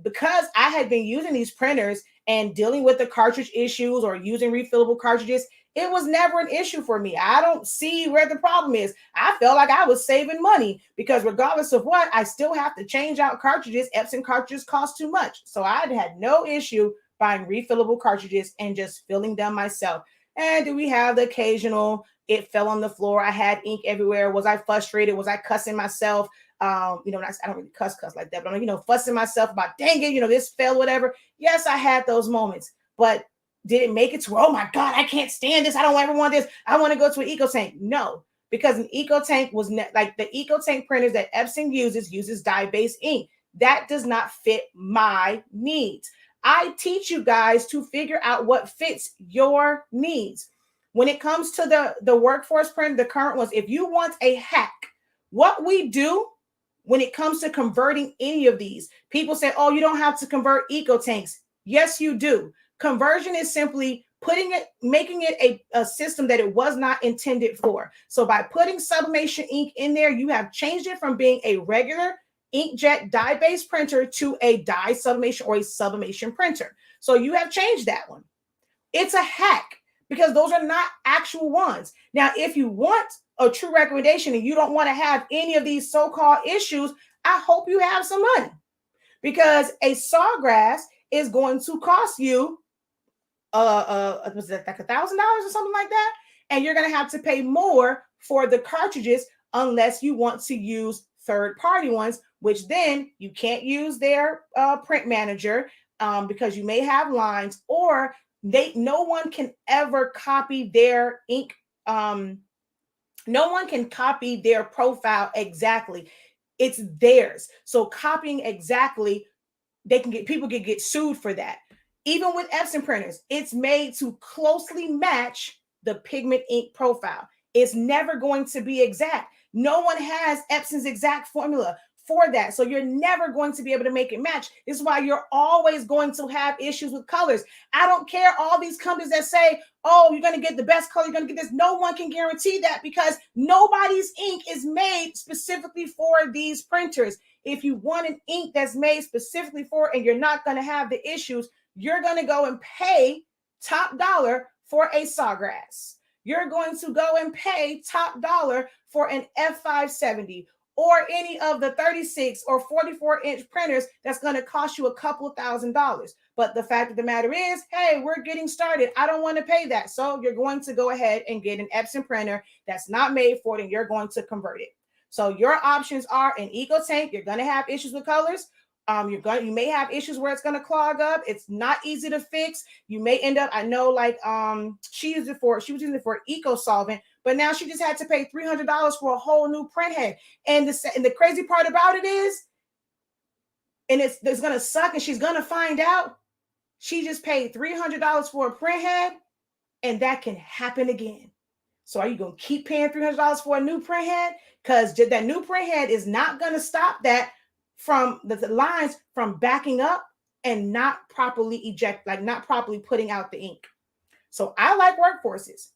Because I had been using these printers and dealing with the cartridge issues or using refillable cartridges, it was never an issue for me. I don't see where the problem is. I felt like I was saving money because regardless of what, I still have to change out cartridges. Epson cartridges cost too much. So I had no issue buying refillable cartridges and just filling them myself. And do we have the occasional, it fell on the floor, I had ink everywhere? Was I frustrated? Was I cussing myself? I don't really cuss like that, but I'm, fussing myself about, dang it, this fell, whatever. Yes, I had those moments, but did it make it to, oh my God, I can't stand this. I don't ever want this. I want to go to an EcoTank. No, because an EcoTank was like the EcoTank printers that Epson uses dye-based ink. That does not fit my needs. I teach you guys to figure out what fits your needs. When it comes to the Workforce printer, the current ones, if you want a hack, what we do when it comes to converting any of these, people say, oh, you don't have to convert EcoTanks. Yes, you do. Conversion is simply making it a system that it was not intended for. So by putting sublimation ink in there, you have changed it from being a regular inkjet dye-based printer to a dye sublimation or a sublimation printer. So you have changed that one. It's a hack because those are not actual ones. Now, if you want a true recommendation and you don't want to have any of these so-called issues, I hope you have some money, because a Sawgrass is going to cost you was it like $1,000 or something like that, and you're going to have to pay more for the cartridges unless you want to use third-party ones, which then you can't use their print manager because you may have lines, or no one can ever copy their ink. No one can copy their profile exactly. It's theirs. So copying exactly, people can get sued for that. Even with Epson printers, it's made to closely match the pigment ink profile. It's never going to be exact. No one has Epson's exact formula for that. So you're never going to be able to make it match. This is why you're always going to have issues with colors. I don't care all these companies that say, oh, you're going to get the best color, you're going to get this. No one can guarantee that because nobody's ink is made specifically for these printers. If you want an ink that's made specifically for it and you're not going to have the issues, you're going to go and pay top dollar for a Sawgrass. You're going to go and pay top dollar for an F570 or any of the 36 or 44-inch printers that's going to cost you a couple of $1,000s. But the fact of the matter is, hey, we're getting started. I don't want to pay that. So you're going to go ahead and get an Epson printer that's not made for it, and you're going to convert it. So your options are an EcoTank. You're going to have issues with colors. You may have issues where it's going to clog up. It's not easy to fix. You may end up, I know, like she was using it for EcoSolvent, but now she just had to pay $300 for a whole new print head. And the crazy part about it is, and it's going to suck, and she's going to find out, She just paid $300 for a print head, and that can happen again. So are you going to keep paying $300 for a new print head? Because that new print head is not going to stop that from the lines from backing up and not properly like not properly putting out the ink. So I like workforces.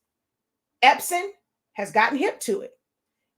Epson has gotten hip to it.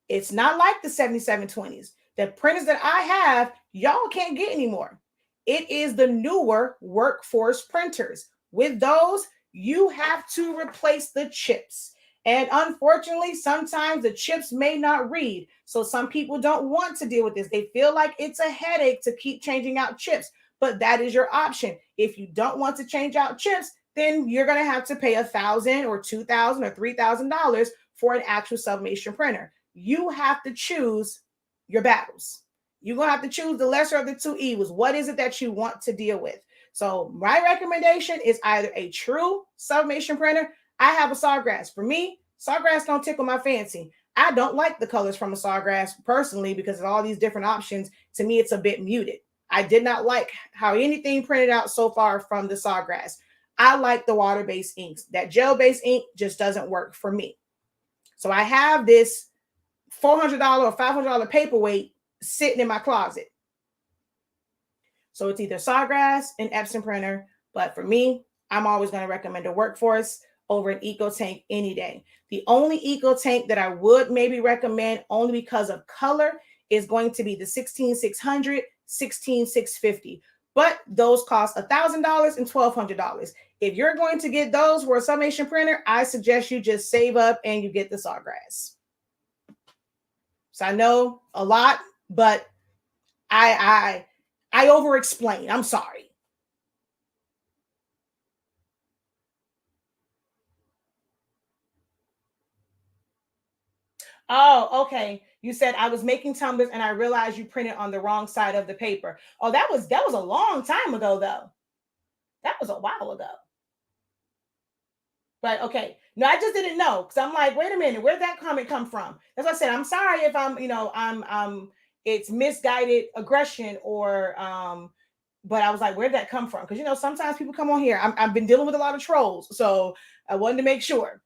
It's not like the 7720s. The printers that I have, y'all can't get anymore. It is the newer workforce printers. With those, you have to replace the chips. And unfortunately, sometimes the chips may not read. So some people don't want to deal with this. They feel like it's a headache to keep changing out chips, but that is your option. If you don't want to change out chips, then you're going to have to pay $1,000 or $2,000 or $3,000 for an actual sublimation printer. You have to choose your battles. You're going to have to choose the lesser of the two evils. What is it that you want to deal with? So my recommendation is either a true sublimation printer. I have a Sawgrass. For me, Sawgrass don't tickle my fancy. I don't like the colors from a Sawgrass personally because of all these different options. To me, it's a bit muted. I did not like how anything printed out so far from the Sawgrass. I like the water-based inks. That gel-based ink just doesn't work for me. So I have this $400 or $500 paperweight sitting in my closet. So it's either Sawgrass and Epson printer, but for me, I'm always going to recommend a Workforce over an EcoTank any day. The only EcoTank that I would maybe recommend only because of color is going to be the 16600, 16650. But those cost $1,000 and $1,200. If you're going to get those for a sublimation printer, I suggest you just save up and you get the Sawgrass. So I know a lot, but I over explain. I'm sorry. Oh, okay. You said I was making tumblers and I realized you printed on the wrong side of the paper. Oh, that was a long time ago though. That was a while ago. But okay. No, I just didn't know because I'm like, wait a minute, where'd that comment come from? That's what I said. I'm sorry if I'm it's misguided aggression or but I was like, where'd that come from? Because sometimes people come on here. I've been dealing with a lot of trolls, so I wanted to make sure.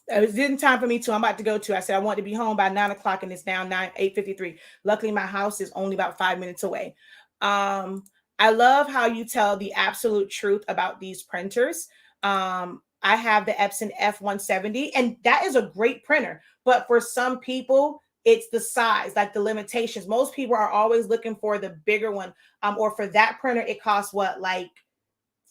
It didn't time for me to. I'm about to go to. I said I want to be home by 9 o'clock, and it's now 8:53. Luckily, my house is only about 5 minutes away. I love how you tell the absolute truth about these printers. I have the Epson F170, and that is a great printer. But for some people, it's the size, like the limitations. Most people are always looking for the bigger one. Or for that printer, it costs what, like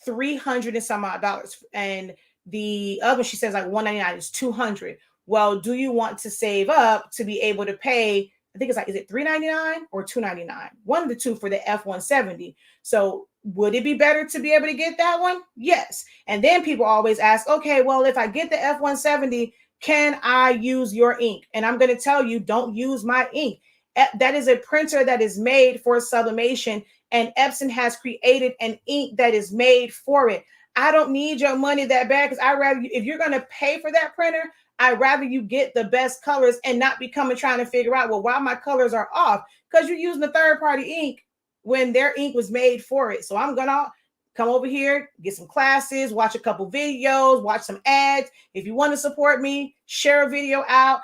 300 and some odd dollars. And the other, she says, like 199 is 200. Well, do you want to save up to be able to pay? I think it's like, is it 399 or 299? One of the two for the F170. So would it be better to be able to get that one? Yes. And then people always ask, okay, well, if I get the F170, can I use your ink? And I'm going to tell you, don't use my ink. That is a printer that is made for sublimation, and Epson has created an ink that is made for it. I don't need your money that bad because I rather if you're going to pay for that printer, I'd rather you get the best colors and not be coming trying to figure out, well, why my colors are off, because you're using the third party ink when their ink was made for it. So I'm going to come over here, get some classes, watch a couple videos, watch some ads. If you want to support me, share a video out,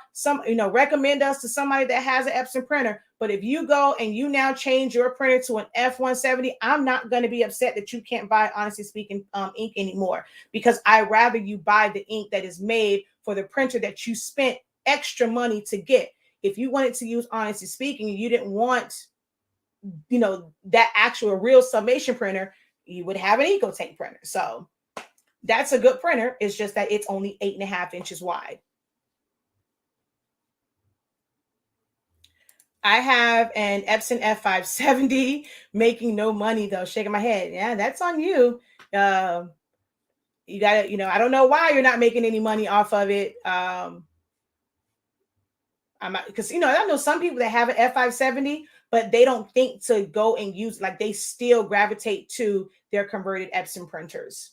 recommend us to somebody that has an Epson printer. But if you go and you now change your printer to an F170, I'm not going to be upset that you can't buy Honestly Speaking ink anymore, because I'd rather you buy the ink that is made for the printer that you spent extra money to get. If you wanted to use Honestly Speaking, you didn't want, that actual real sublimation printer, you would have an EcoTank printer. So that's a good printer. It's just that it's only 8.5 inches wide. I have an Epson F570 making no money though. Shaking my head. Yeah, that's on you. You gotta, I don't know why you're not making any money off of it. Because I know some people that have an F570, but they don't think to go and use, like, they still gravitate to their converted Epson printers.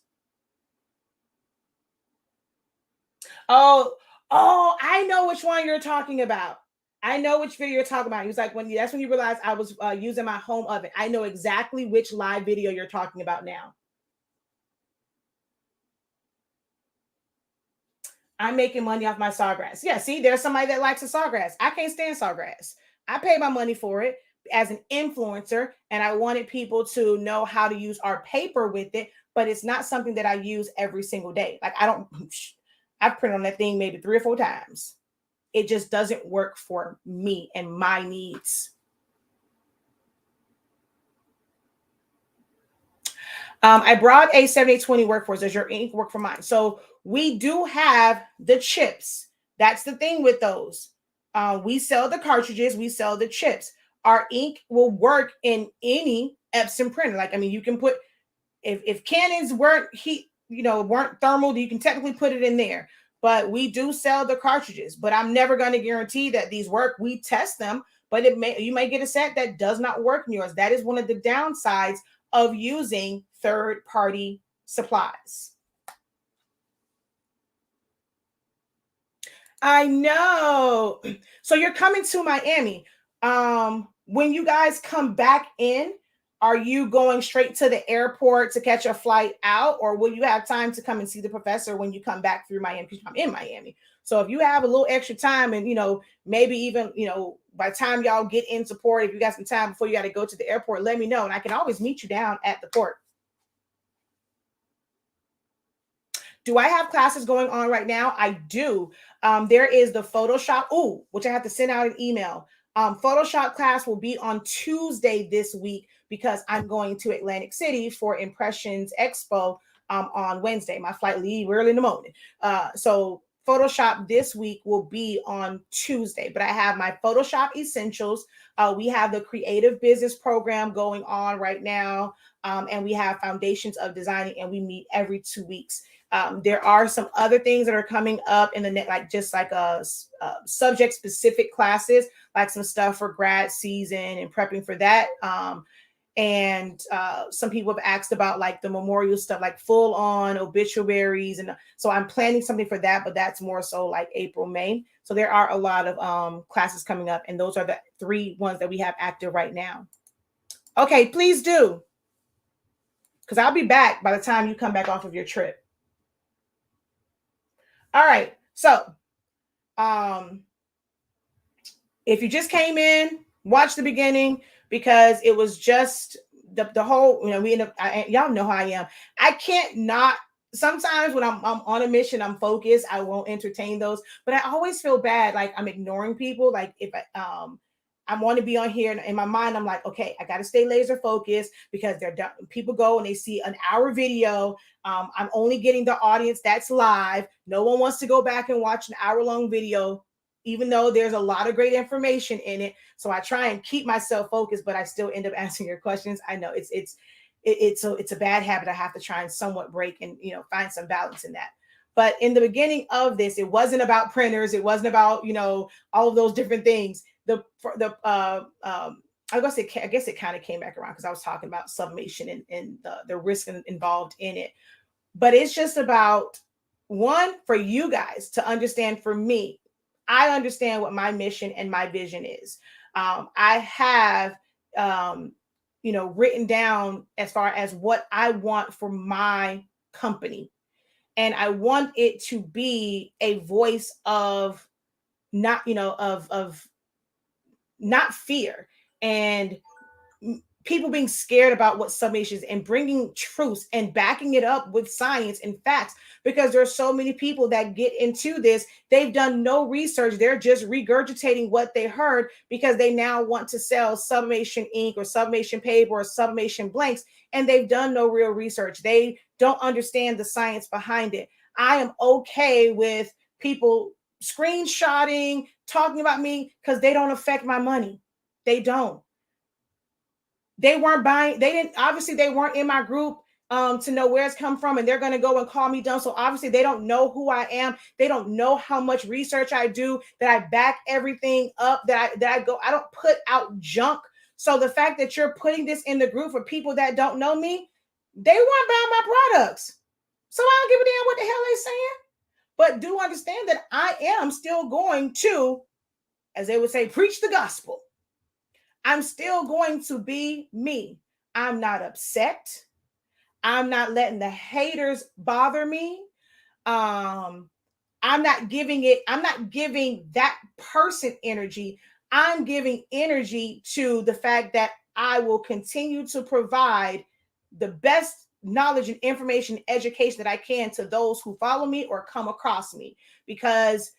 Oh, Oh, I know which one you're talking about. I know which video you're talking about. He was like, that's when you realized I was using my home oven. I know exactly which live video you're talking about now. I'm making money off my sawgrass. Yeah, see, there's somebody that likes the sawgrass. I can't stand sawgrass. I pay my money for it as an influencer, and I wanted people to know how to use our paper with it, but it's not something that I use every single day. Like, I don't, I've printed on that thing maybe 3 or 4 times. It just doesn't work for me and my needs. I brought a 7820 workforce. Does your ink work for mine? So we do have the chips. That's the thing with those. We sell the cartridges, we sell the chips. Our ink will work in any Epson printer. Like, I mean, you can put, if Canons weren't weren't thermal, you can technically put it in there. But we do sell the cartridges. But I'm never going to guarantee that these work. We test them, but you may get a set that does not work in yours. That is one of the downsides of using third-party supplies. I know. So you're coming to Miami. When you guys come back in, are you going straight to the airport to catch a flight out, or will you have time to come and see the professor when you come back through Miami? Because I'm in Miami. So if you have a little extra time and, maybe even, by the time y'all get in support, if you got some time before you got to go to the airport, let me know. And I can always meet you down at the port. Do I have classes going on right now? I do. There is the Photoshop, which I have to send out an email. Photoshop class will be on Tuesday this week because I'm going to Atlantic City for Impressions Expo on Wednesday. My flight leave early in the morning. So Photoshop this week will be on Tuesday, but I have my Photoshop Essentials. We have the Creative Business Program going on right now, and we have Foundations of Designing, and we meet every 2 weeks. There are some other things that are coming up in the net, like just like subject specific classes, like some stuff for grad season and prepping for that. And some people have asked about like the memorial stuff, like full on obituaries. And so I'm planning something for that, but that's more so like April, May. So there are a lot of classes coming up, and those are the 3 ones that we have active right now. Okay, please do. Because I'll be back by the time you come back off of your trip. All right. So, if you just came in, watch the beginning because it was just the whole, we end up, y'all know how I am. I can't not, sometimes when I'm on a mission, I'm focused, I won't entertain those, but I always feel bad. Like I'm ignoring people. Like if I want to be on here, and in my mind, I'm like, okay, I got to stay laser focused because they're done. People go and they see an hour video. I'm only getting the audience that's live. No one wants to go back and watch an hour-long video, even though there's a lot of great information in it. So I try and keep myself focused, but I still end up answering your questions. I know it's a bad habit. I have to try and somewhat break and find some balance in that. But in the beginning of this, it wasn't about printers. It wasn't about all of those different things. I guess it kind of came back around because I was talking about summation and the risk involved in it. But it's just about, one, for you guys to understand. For me, I understand what my mission and my vision is. I have written down as far as what I want for my company, and I want it to be a voice of not of not fear and people being scared about what summation is, and bringing truth and backing it up with science and facts, because there's so many people that get into this. They've done no research. They're just regurgitating what they heard because they now want to sell summation ink or summation paper or summation blanks, and they've done no real research. They don't understand the science behind it. I am okay with people screenshotting, talking about me because they don't affect my money. They don't. They weren't buying, obviously they weren't in my group to know where it's come from, and they're going to go and call me dumb. So obviously they don't know who I am. They don't know how much research I do, that I back everything up, that I don't put out junk. So the fact that you're putting this in the group for people that don't know me, they weren't buying my products. So I don't give a damn what the hell they're saying. but do understand that I am still going to, as they would say, preach the gospel. I'm still going to be me. I'm not upset. I'm not letting the haters bother me. Um, I'm not giving that person energy. I'm giving energy to the fact that I will continue to provide the best knowledge and information, education that I can to those who follow me or come across me, because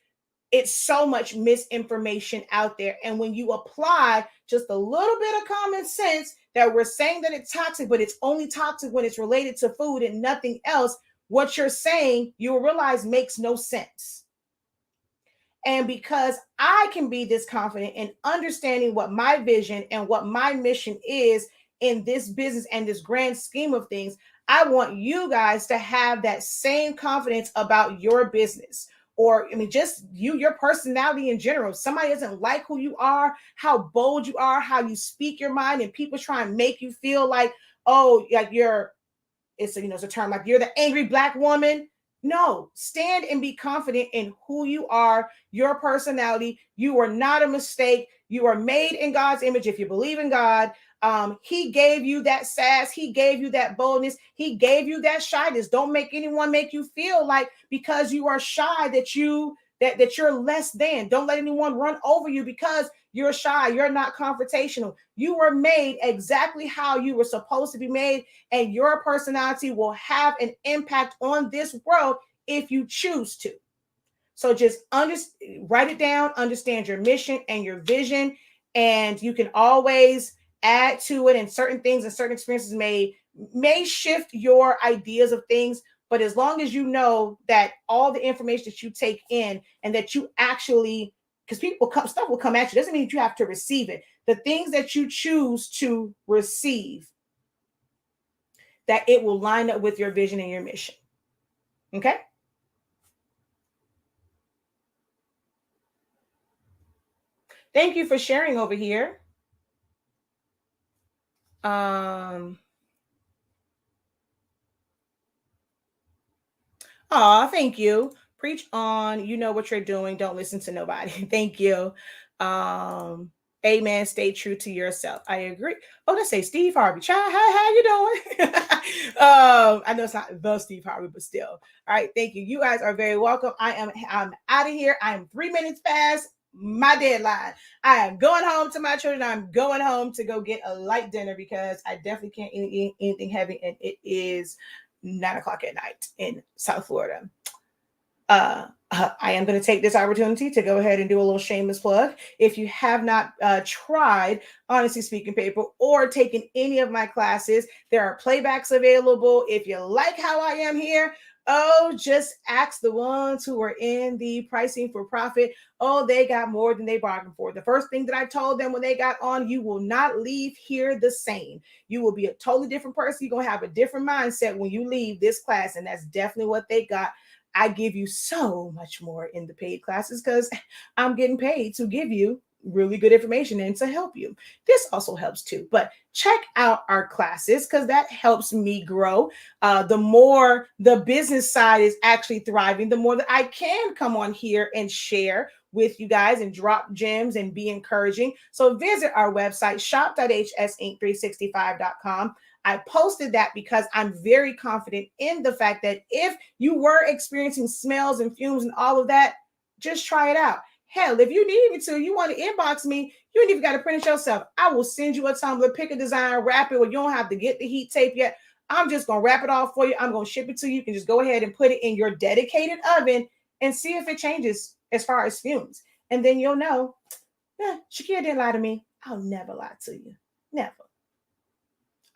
it's so much misinformation out there. And when you apply just a little bit of common sense, that we're saying that it's toxic, but it's only toxic when it's related to food and nothing else, what you're saying, you'll realize makes no sense. And because I can be this confident in understanding what my vision and what my mission is in this business and this grand scheme of things, I want you guys to have that same confidence about your business. Or, I mean, just you, your personality in general. If somebody doesn't like who you are, how bold you are, how you speak your mind, and people try and make you feel like, oh, like you're, it's a, it's a term like you're the angry black woman. No, stand and be confident in who you are, your personality. You are not a mistake. You are made in God's image. If you believe in God, he gave you that sass. He gave you that boldness. He gave you that shyness. Don't make anyone make you feel like because you are shy that you're less than. Don't let anyone run over you because you're shy. You're not confrontational. You were made exactly how you were supposed to be made, and your personality will have an impact on this world if you choose to. So just write it down, understand your mission and your vision, and you can always add to it. And certain things and certain experiences may shift your ideas of things. But as long as you know that all the information that you take in and that you actually, because stuff will come at you, doesn't mean that you have to receive it. The things that you choose to receive, that it will line up with your vision and your mission. Okay? Thank you for sharing over here. Thank you. Preach on. You know what you're doing. Don't listen to nobody. Thank you. Amen. Stay true to yourself. I agree. Oh, let's say Steve Harvey. Child, how you doing? I know it's not the Steve Harvey, but still. All right. Thank you. You guys are very welcome. I'm out of here. I'm 3 minutes past my deadline. I am going home to my children. I'm going home to go get a light dinner because I definitely can't eat anything heavy, and it is 9:00 at night in South Florida. I am going to take this opportunity to go ahead and do a little shameless plug. If you have not tried Honestly Speaking Paper or taken any of my classes, there are playbacks available. If you like how I am here, just ask the ones who are in the pricing for profit. Oh, they got more than they bargained for. The first thing that I told them when they got on, you will not leave here the same. You will be a totally different person. You're going to have a different mindset when you leave this class. And that's definitely what they got. I give you so much more in the paid classes because I'm getting paid to give you really good information and to help you. This also helps too, but check out our classes because that helps me grow. The more the business side is actually thriving, the more that I can come on here and share with you guys and drop gems and be encouraging. So visit our website, shop.hsinc365.com. I posted that because I'm very confident in the fact that if you were experiencing smells and fumes and all of that, just try it out. Hell, if you need me to, you want to inbox me, you ain't even got to print it yourself. I will send you a tumbler, pick a design, wrap it, or you don't have to get the heat tape yet. I'm just going to wrap it off for you. I'm going to ship it to you. You can just go ahead and put it in your dedicated oven and see if it changes as far as fumes. And then you'll know, Shakira didn't lie to me. I'll never lie to you. Never.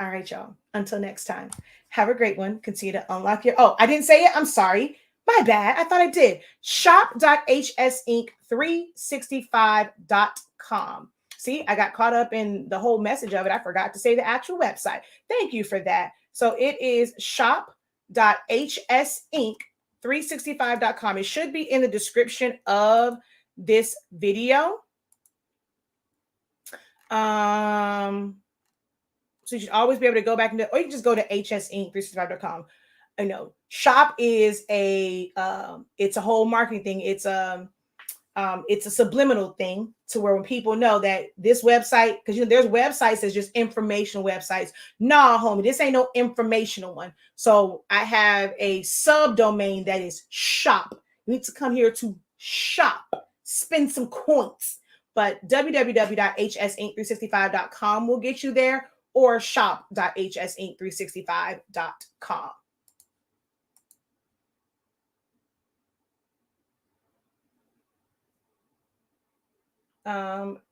All right, y'all. Until next time, have a great one. Continue to unlock your. Oh, I didn't say it. I'm sorry. My bad. I thought I did. Shop.hsinc365.com. See, I got caught up in the whole message of it. I forgot to say the actual website. Thank you for that. So it is shop.hsinc365.com. It should be in the description of this video. So you should always be able to go back or you can just go to hsinc365.com. shop is it's a whole marketing thing. It's a subliminal thing to where when people know that this website, because there's websites that's just informational websites. Nah, homie, this ain't no informational one. So I have a subdomain that is shop. You need to come here to shop, spend some coins. But www.hsinc365.com will get you there, or shop.hsinc365.com.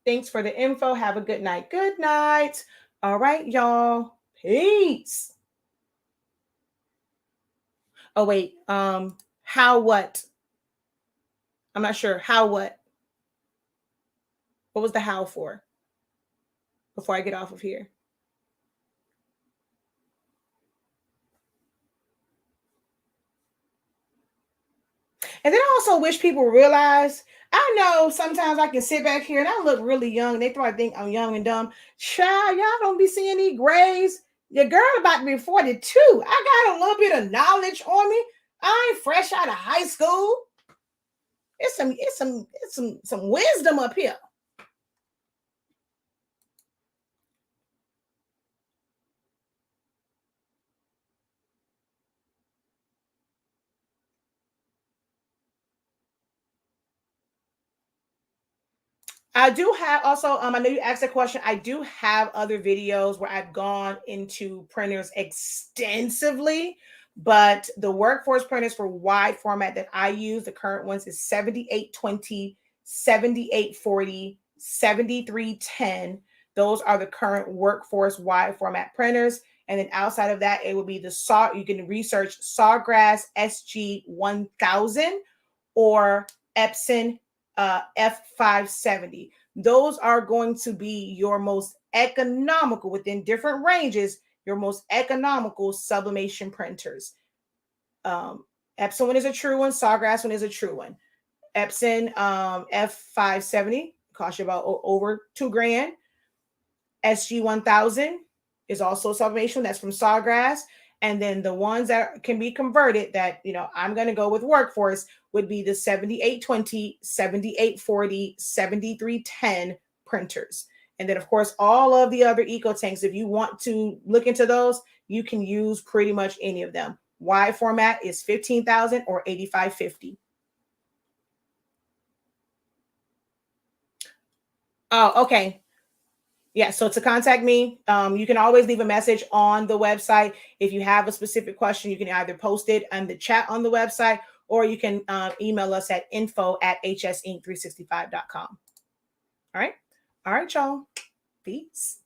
Thanks for the info. Have a good night. Good night. All right, y'all. Peace. Oh, wait. How what? I'm not sure. How what? What was the how for? Before I get off of here. And then I also wish people realize, I know sometimes I can sit back here and I look really young. They probably think I'm young and dumb. Child, y'all don't be seeing these grays. Your girl about to be 42. I got a little bit of knowledge on me. I ain't fresh out of high school. It's some wisdom up here. I do have also, I know you asked a question. I do have other videos where I've gone into printers extensively, but the workforce printers for wide format that I use, the current ones is 7820, 7840, 7310. Those are the current workforce wide format printers. And then outside of that, it will be the saw. You can research Sawgrass SG1000 or Epson F570. Those are going to be your most economical, within different ranges, your most economical sublimation printers. Epson one is a true one. Sawgrass one is a true one. Epson F570 costs you about over $2,000. SG1000 is also sublimation. That's from Sawgrass. And then the ones that can be converted that, I'm going to go with workforce would be the 7820, 7840, 7310 printers. And then, of course, all of the other EcoTanks, if you want to look into those, you can use pretty much any of them. Wide format is 15,000 or 8550. Oh, okay. Yeah, so to contact me, you can always leave a message on the website. If you have a specific question, you can either post it in the chat on the website, or you can email us at info@hsinc365.com. All right. All right, y'all. Peace.